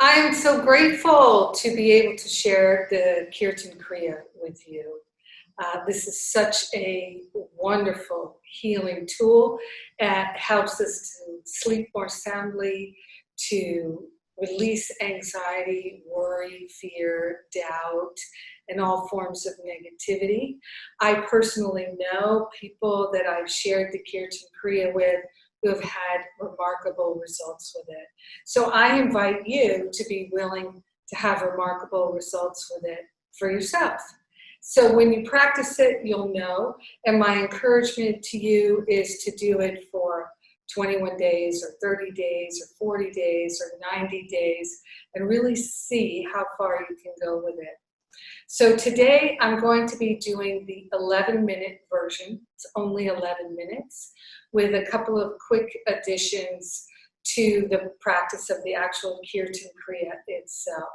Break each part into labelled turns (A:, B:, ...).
A: I am so grateful to be able to share the Kirtan Kriya with you. This is such a wonderful healing tool. It helps us to sleep more soundly, to release anxiety, worry, fear, doubt, and all forms of negativity. I personally know people that I've shared the Kirtan Kriya with who have had remarkable results with it. So I invite you to be willing to have remarkable results with it for yourself. So when you practice it, you'll know. And my encouragement to you is to do it for 21 days or 30 days or 40 days or 90 days and really see how far you can go with it. So today I'm going to be doing the 11-minute version. It's only 11 minutes with a couple of quick additions to the practice of the actual Kirtan Kriya itself.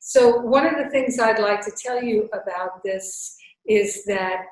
A: So one of the things I'd like to tell you about this is that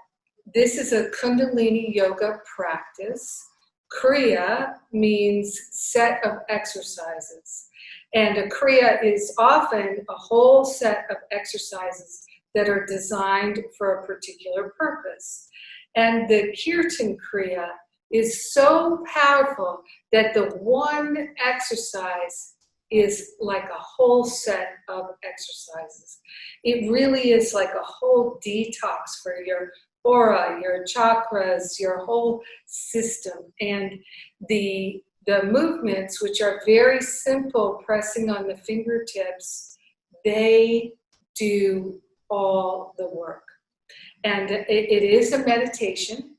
A: this is a Kundalini yoga practice. Kriya means set of exercises. And a Kriya is often a whole set of exercises that are designed for a particular purpose. And the Kirtan Kriya is so powerful that the one exercise is like a whole set of exercises. It really is like a whole detox for your aura, your chakras, your whole system. And the movements, which are very simple, pressing on the fingertips, they do all the work. And it is a meditation.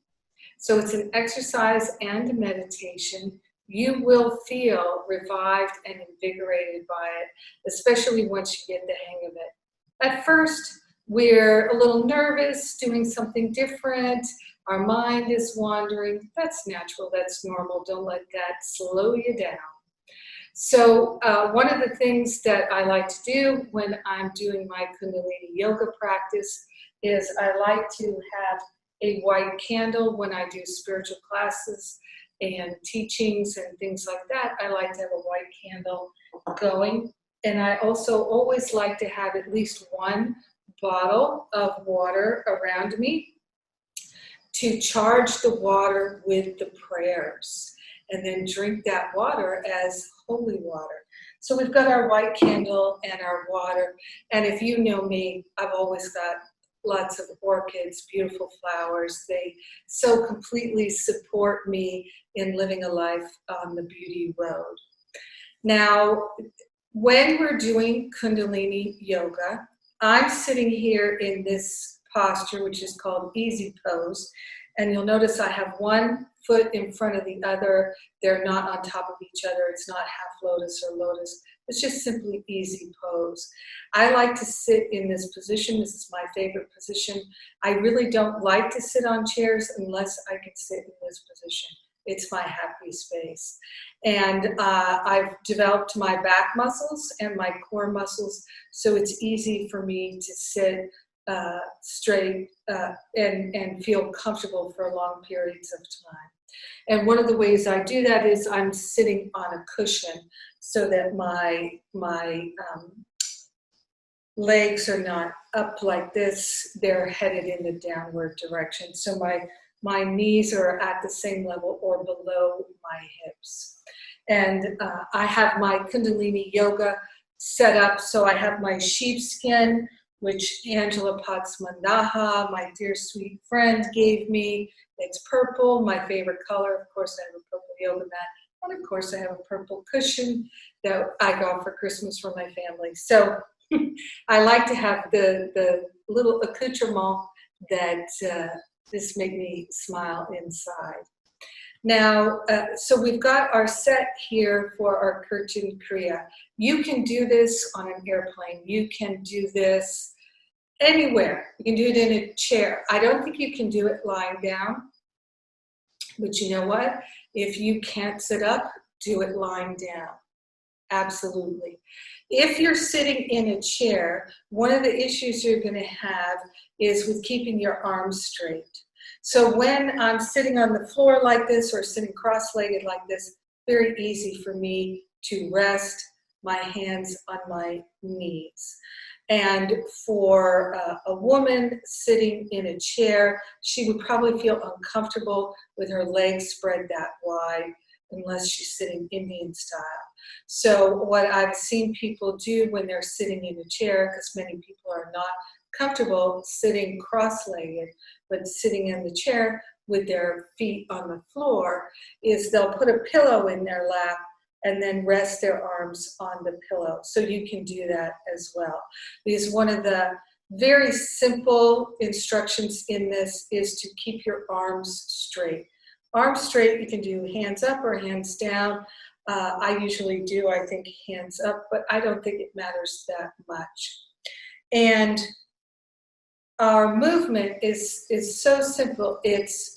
A: So it's an exercise and a meditation. You will feel revived and invigorated by it, especially once you get the hang of it. At first, we're a little nervous, doing something different. Our mind is wandering. That's natural, that's normal. Don't let that slow you down. So one of the things that I like to do when I'm doing my Kundalini yoga practice is I like to have a white candle when I do spiritual classes and teachings and things like that. I like to have a white candle going. And I also always like to have at least one bottle of water around me to charge the water with the prayers and then drink that water as holy water. So we've got our white candle and our water. And if you know me, I've always got lots of orchids, beautiful flowers. They so completely support me in living a life on the beauty road. Now, when we're doing Kundalini yoga, I'm sitting here in this posture, which is called easy pose. And you'll notice I have one foot in front of the other. They're not on top of each other. It's not half lotus or lotus. It's just simply easy pose. I like to sit in this position. This is my favorite position. I really don't like to sit on chairs unless I can sit in this position. It's my happy space. And I've developed my back muscles and my core muscles, so it's easy for me to sit straight and feel comfortable for long periods of time. And one of the ways I do that is I'm sitting on a cushion so that my legs are not up like this. They're headed in the downward direction. So my knees are at the same level or below my hips. And I have my Kundalini yoga set up. So I have my sheepskin, which Angela Patsmandaha, my dear sweet friend, gave me. It's purple, my favorite color. Of course, I have a purple yoga mat. And of course, I have a purple cushion that I got for Christmas for my family. So I like to have the little accoutrement that just make me smile inside. Now, so we've got our set here for our Kirtan Kriya. You can do this on an airplane. You can do this anywhere. You can do it in a chair. I don't think you can do it lying down. But you know what? If you can't sit up, do it lying down. Absolutely. If you're sitting in a chair, one of the issues you're going to have is with keeping your arms straight. So when I'm sitting on the floor like this or sitting cross-legged like this, very easy for me to rest my hands on my knees. And for a woman sitting in a chair, she would probably feel uncomfortable with her legs spread that wide unless she's sitting Indian style. So what I've seen people do when they're sitting in a chair, because many people are not comfortable sitting cross-legged, but sitting in the chair with their feet on the floor, is they'll put a pillow in their lap and then rest their arms on the pillow. So you can do that as well. Because one of the very simple instructions in this is to keep your arms straight. Arms straight, you can do hands up or hands down. I usually do, I think, hands up, but I don't think it matters that much. And our movement is so simple. It's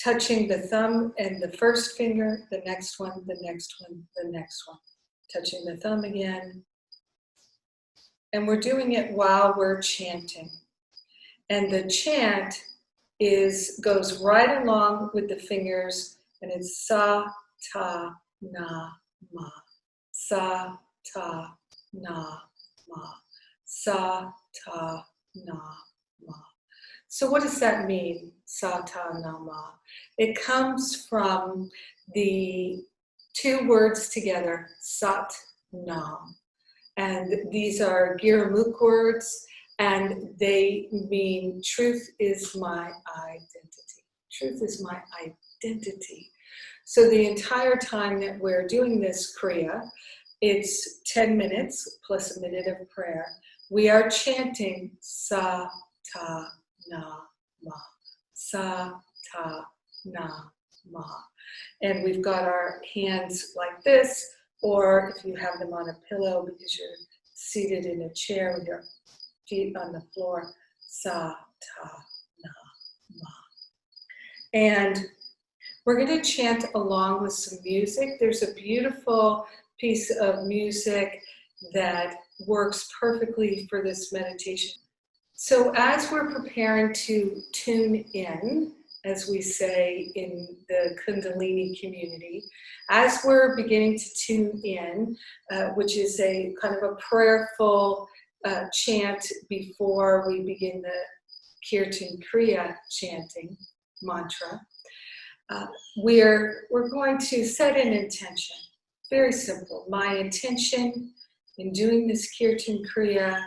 A: touching the thumb and the first finger, the next one, the next one, the next one. Touching the thumb again. And we're doing it while we're chanting. And the chant goes right along with the fingers, and it's sa, ta, na, ma. Sa, ta, na, ma. Sa, ta, na, ma. So what does that mean, sa, ta, na, ma? It comes from the two words together, sat, nam. And these are Giramuk words, and they mean truth is my identity. Truth is my identity. So the entire time that we're doing this Kriya, it's 10 minutes plus a minute of prayer. We are chanting sa, ta, na, ma. Sa, ta, na, ma. And we've got our hands like this, or if you have them on a pillow because you're seated in a chair with your feet on the floor, sa, ta, na, ma. And we're going to chant along with some music. There's a beautiful piece of music that works perfectly for this meditation. So as we're preparing to tune in, as we say in the Kundalini community, as we're beginning to tune in, which is a kind of a prayerful chant before we begin the Kirtan Kriya chanting mantra, we're going to set an intention. Very simple. My intention in doing this Kirtan Kriya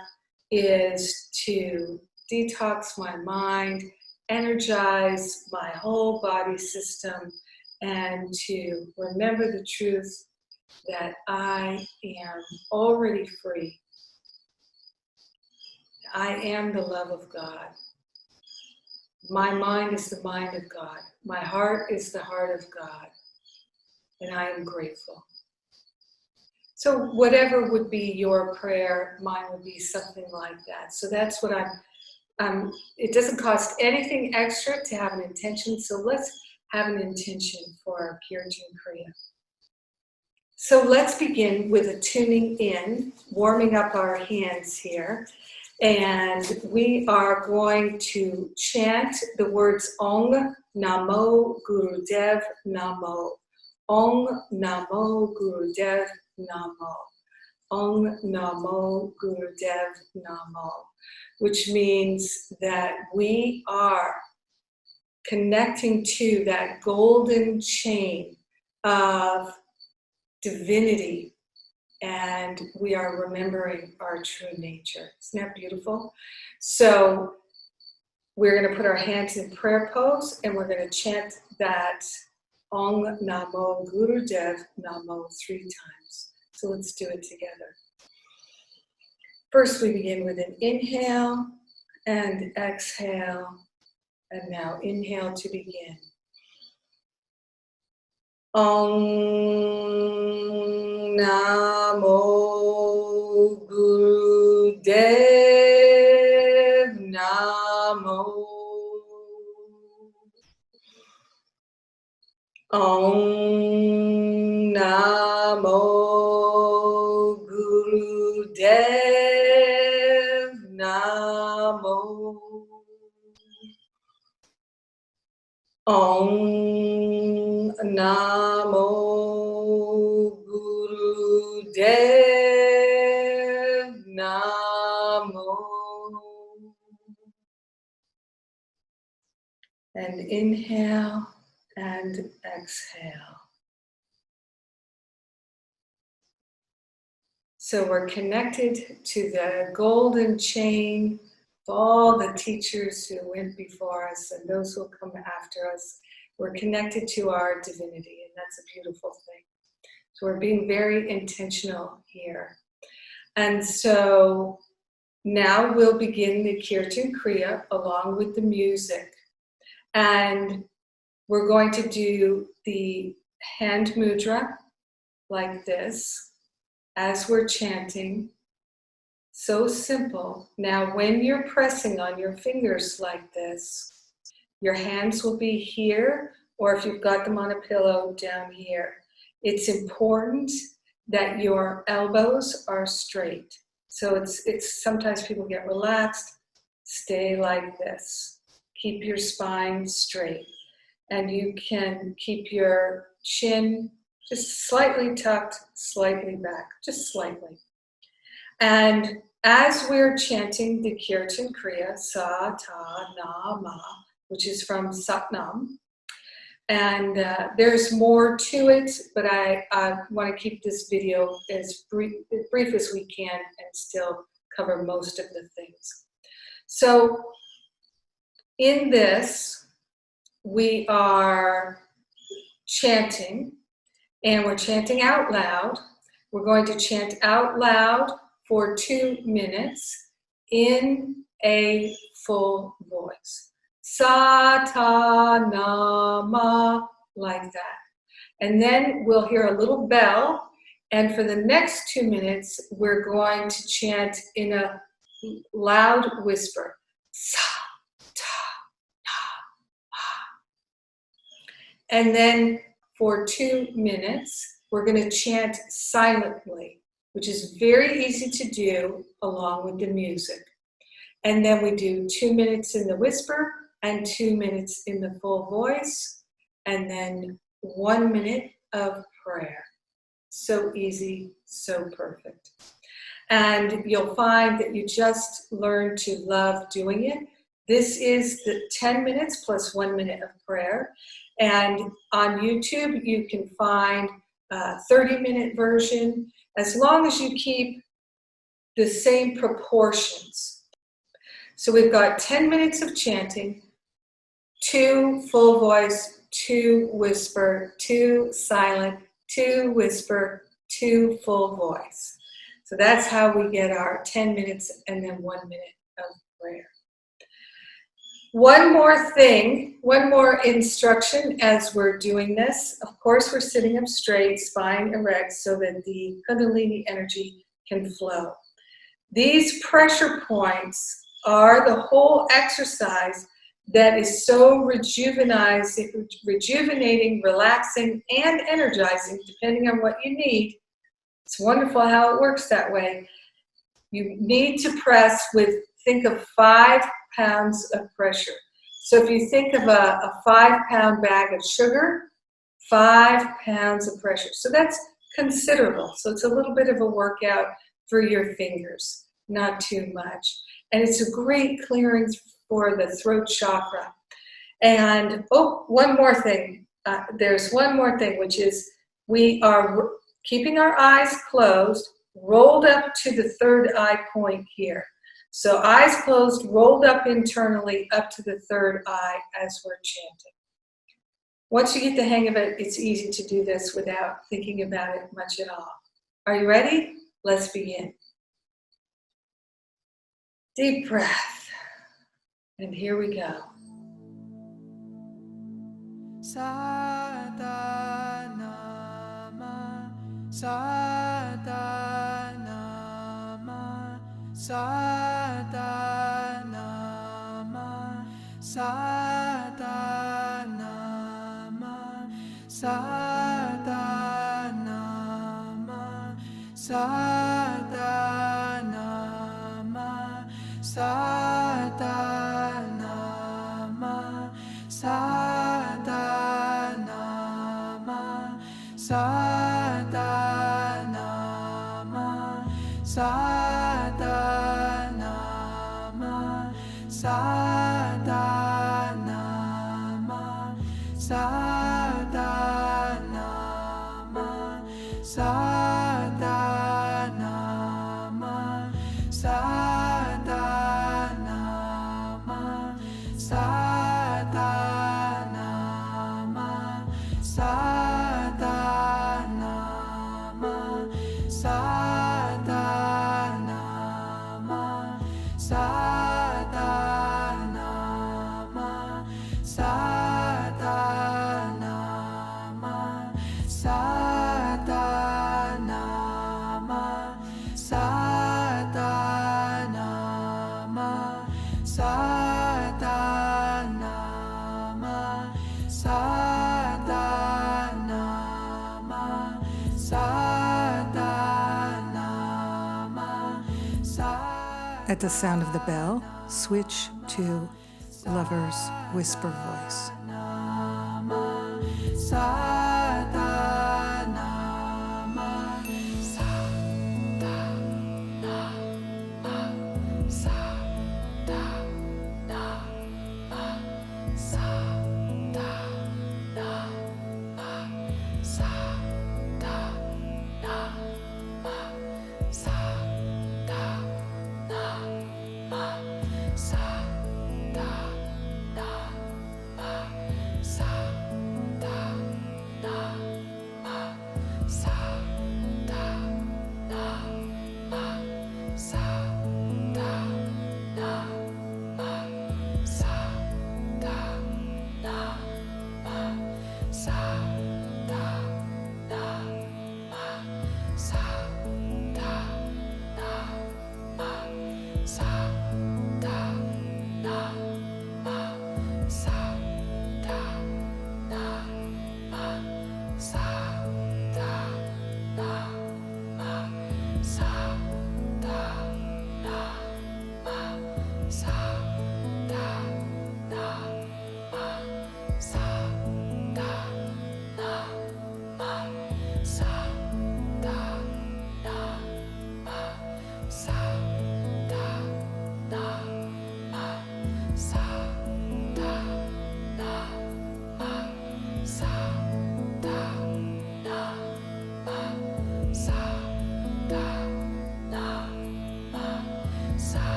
A: is to detox my mind, energize my whole body system, and to remember the truth that I am already free. I am the love of God. My mind is the mind of God. My heart is the heart of God. And I am grateful. So whatever would be your prayer, mine would be something like that. So that's what it doesn't cost anything extra to have an intention. So let's have an intention for our Kirtan Kriya. So let's begin with a tuning in, warming up our hands here. And we are going to chant the words Om Namo Gurudev Namo. Om Namo Gurudev Namo. Om Namo Gurudev Namo. Which means that we are connecting to that golden chain of divinity, and we are remembering our true nature. Isn't that beautiful? So we're going to put our hands in prayer pose, and we're going to chant that Om Namo Gurudev Namo 3 times. So let's do it together. First we begin with an inhale and exhale, and now inhale to begin. Om Namo Gurudev Namo. Om Namo Gurudev Namo. Om Namo Gurudev And inhale and exhale. So we're connected to the golden chain of all the teachers who went before us and those who will come after us. We're connected to our divinity, and that's a beautiful thing. So we're being very intentional here. And so now we'll begin the Kirtan Kriya along with the music. And we're going to do the hand mudra like this as we're chanting. So simple. Now, when you're pressing on your fingers like this, your hands will be here, or if you've got them on a pillow, down here. It's important that your elbows are straight. So it's sometimes people get relaxed. Stay like this. Keep your spine straight. And you can keep your chin just slightly tucked, slightly back, just slightly. And as we're chanting the Kirtan Kriya, Sa, Ta, Na, Ma, which is from Satnam, and there's more to it, but I want to keep this video as brief as we can and still cover most of the things. So in this, we are chanting, and we're chanting out loud. We're going to chant out loud for 2 minutes in a full voice. Sa, ta, na, ma, like that. And then we'll hear a little bell, and for the next 2 minutes, we're going to chant in a loud whisper. Sa, ta, na, ma. And then for 2 minutes, we're going to chant silently, which is very easy to do along with the music. And then we do 2 minutes in the whisper and 2 minutes in the full voice, and then 1 minute of prayer. So easy, so perfect. And you'll find that you just learn to love doing it. This is the 10 minutes plus 1 minute of prayer. And on YouTube, you can find a 30-minute version, as long as you keep the same proportions. So we've got 10 minutes of chanting, 2 full voice, 2 whisper, 2 silent, 2 whisper, 2 full voice. So that's how we get our 10 minutes and then 1 minute of prayer. One more thing, one more instruction as we're doing this. Of course, we're sitting up straight, spine erect, so that the Kundalini energy can flow. These pressure points are the whole exercise that is so rejuvenating, relaxing, and energizing, depending on what you need. It's wonderful how it works that way. You need to press with, think of 5 pounds of pressure. So if you think of a 5-pound bag of sugar, 5 pounds of pressure. So that's considerable. So it's a little bit of a workout for your fingers, not too much. And it's a great clearing for the throat chakra. And one more thing. There's one more thing, which is we are keeping our eyes closed, rolled up to the 3rd eye point here. So eyes closed, rolled up internally up to the 3rd eye as we're chanting. Once you get the hang of it, it's easy to do this without thinking about it much at all. Are you ready? Let's begin. Deep breath. And here we go. Sadanama, Sadanama, Sadanama, Sadanama, Sadanama, Sadanama, Sadanama, Sadanama, Sadanama, Sadanama, Sadanama,
B: At the sound of the bell, switch to Lover's Whisper Voice.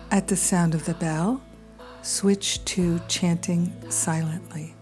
B: At the sound of the bell, switch to chanting silently.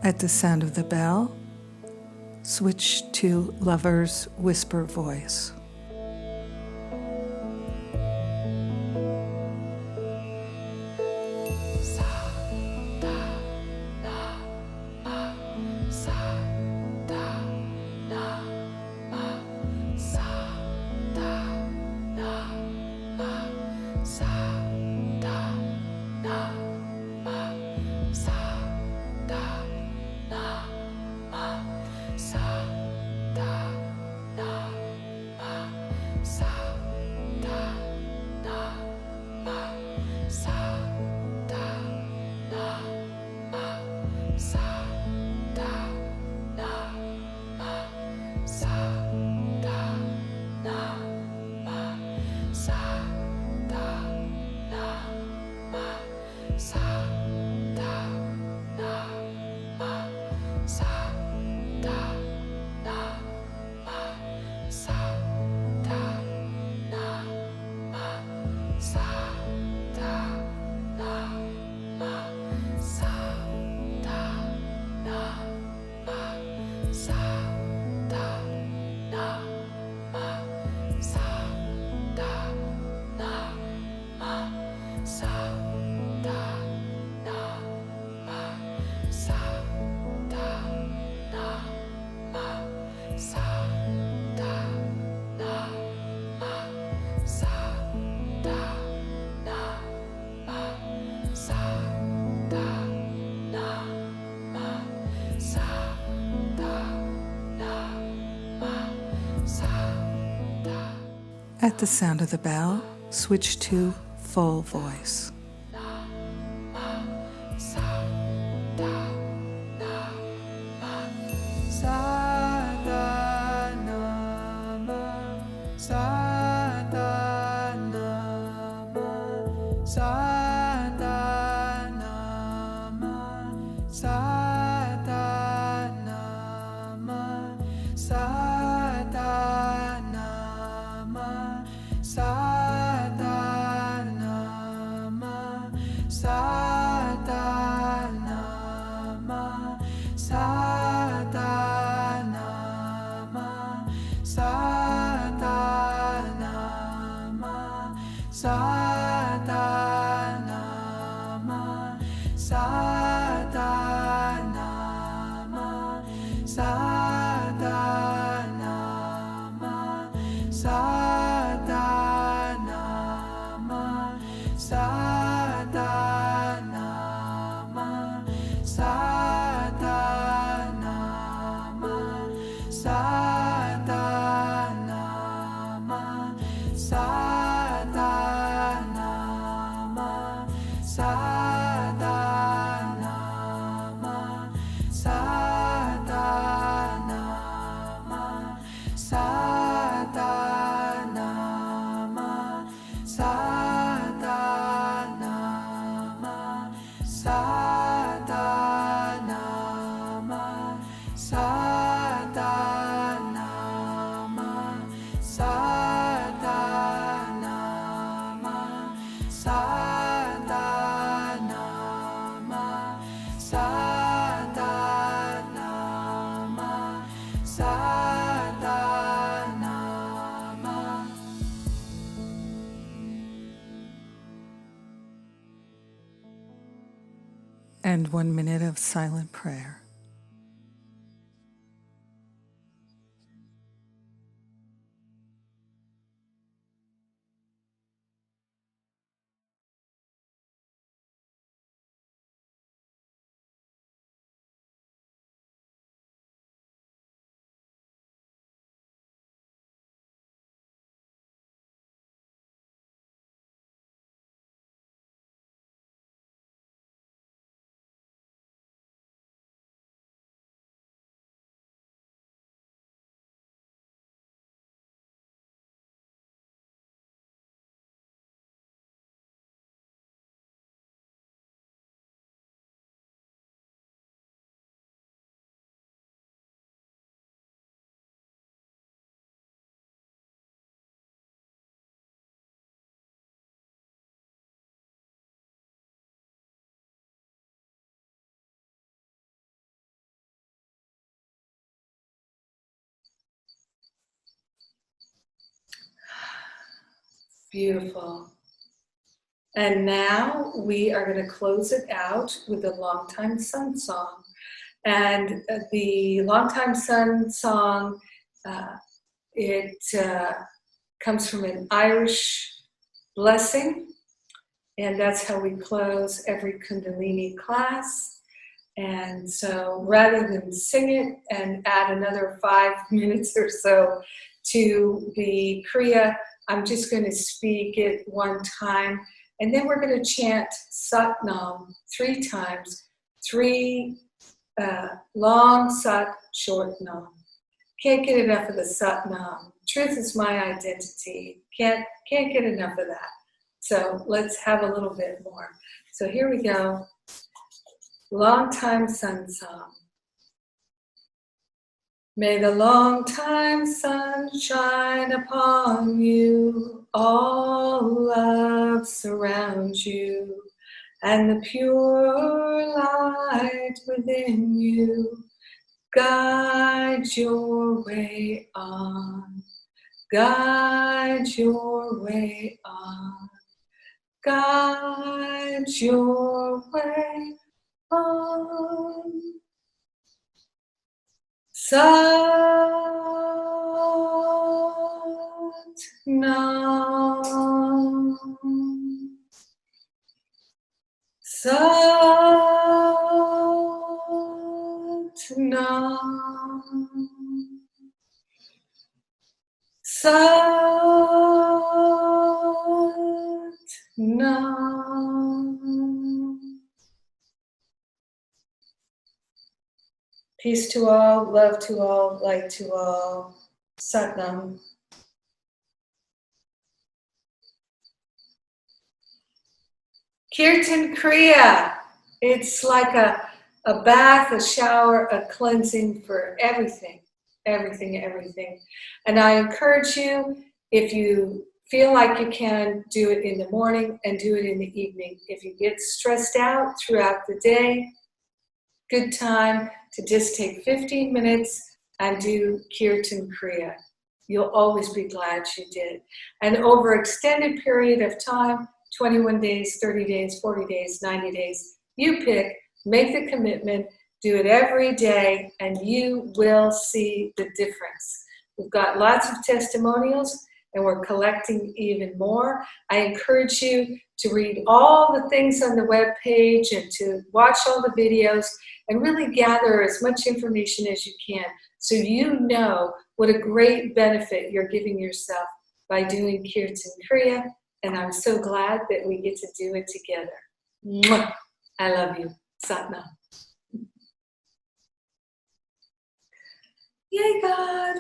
B: At the sound of the bell, switch to lover's whisper voice. At the sound of the bell, switch to full voice. And 1 minute of silent prayer.
A: Beautiful. And now we are going to close it out with the Longtime Sun song. And the Longtime Sun song, it comes from an Irish blessing, and that's how we close every Kundalini class. And so rather than sing it and add another 5 minutes or so to the Kriya, I'm just going to speak it one time, and then we're going to chant Satnam 3 times, 3 long Sat, short Nam. Can't get enough of the Satnam. Truth is my identity. Can't get enough of that. So let's have a little bit more. So here we go. Longtime Sun song. May the long-time sun shine upon you, all love surrounds you, and the pure light within you guide your way on, guide your way on, guide your way on. Satnam. Satnam. Satnam. Peace to all, love to all, light to all. Satnam. Kirtan Kriya. It's like a bath, a shower, a cleansing for everything, everything, everything. And I encourage you, if you feel like you can, do it in the morning and do it in the evening. If you get stressed out throughout the day, good time to just take 15 minutes and do Kirtan Kriya. You'll always be glad you did. And over an extended period of time, 21 days, 30 days, 40 days, 90 days, you pick, make the commitment, do it every day, and you will see the difference. We've got lots of testimonials, and we're collecting even more. I encourage you to read all the things on the web page and to watch all the videos and really gather as much information as you can so you know what a great benefit you're giving yourself by doing Kirtan Kriya. And I'm so glad that we get to do it together. Mwah! I love you. Satnam. Yay, God.